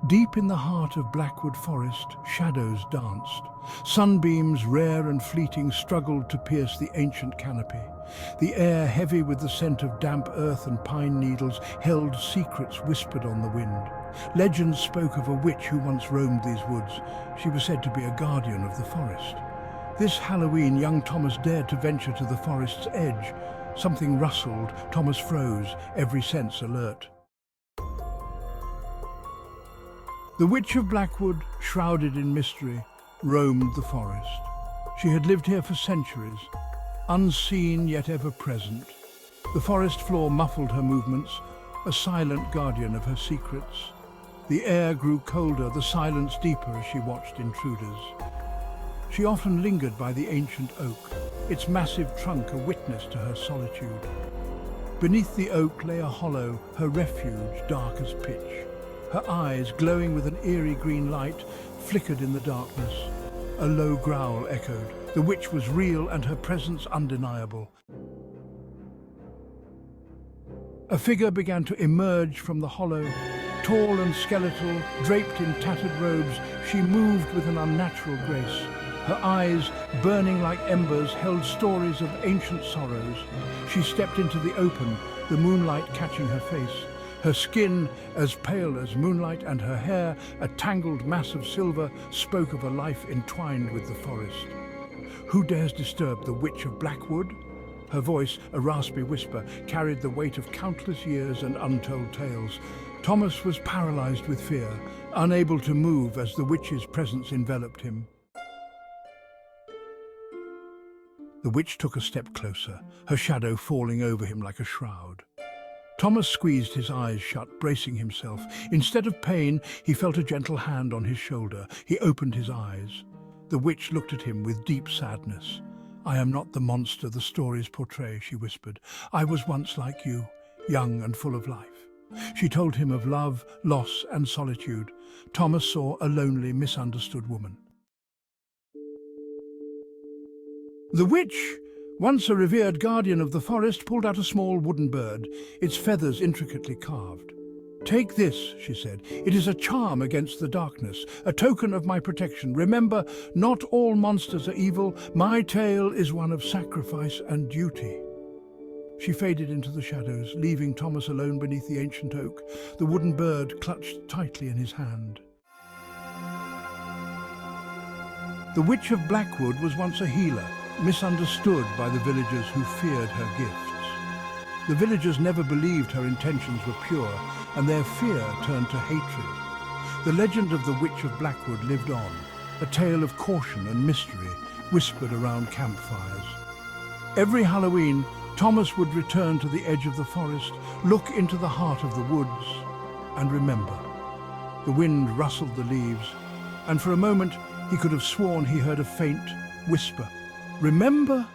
Deep in the heart of Blackwood Forest, shadows danced. Sunbeams, rare and fleeting, struggled to pierce the ancient canopy. The air, heavy with the scent of damp earth and pine needles, held secrets whispered on the wind. Legends spoke of a witch who once roamed these woods. She was said to be a guardian of the forest. This Halloween, young Thomas dared to venture to the forest's edge. Something rustled. Thomas froze, every sense alert. The Witch of Blackwood, shrouded in mystery, roamed the forest. She had lived here for centuries, unseen yet ever present. The forest floor muffled her movements, a silent guardian of her secrets. The air grew colder, the silence deeper as she watched intruders. She often lingered by the ancient oak, its massive trunk a witness to her solitude. Beneath the oak lay a hollow, her refuge dark as pitch. Her eyes, glowing with an eerie green light, flickered in the darkness. A low growl echoed. The witch was real and her presence undeniable. A figure began to emerge from the hollow. Tall and skeletal, draped in tattered robes, she moved with an unnatural grace. Her eyes, burning like embers, held stories of ancient sorrows. She stepped into the open, the moonlight catching her face. Her skin, as pale as moonlight, and her hair, a tangled mass of silver, spoke of a life entwined with the forest. Who dares disturb the Witch of Blackwood? Her voice, a raspy whisper, carried the weight of countless years and untold tales. Thomas was paralyzed with fear, unable to move as the witch's presence enveloped him. The witch took a step closer, her shadow falling over him like a shroud. Thomas squeezed his eyes shut, bracing himself. Instead of pain, he felt a gentle hand on his shoulder. He opened his eyes. The witch looked at him with deep sadness. "I am not the monster the stories portray," she whispered. "I was once like you, young and full of life." She told him of love, loss, and solitude. Thomas saw a lonely, misunderstood woman. The witch, once a revered guardian of the forest, pulled out a small wooden bird, its feathers intricately carved. "Take this," she said. "It is a charm against the darkness, a token of my protection. Remember, not all monsters are evil. My tale is one of sacrifice and duty." She faded into the shadows, leaving Thomas alone beneath the ancient oak, the wooden bird clutched tightly in his hand. The Witch of Blackwood was once a healer, misunderstood by the villagers who feared her gifts. The villagers never believed her intentions were pure, and their fear turned to hatred. The legend of the Witch of Blackwood lived on, a tale of caution and mystery whispered around campfires. Every Halloween, Thomas would return to the edge of the forest, look into the heart of the woods, and remember. The wind rustled the leaves, and for a moment he could have sworn he heard a faint whisper. "Remember?"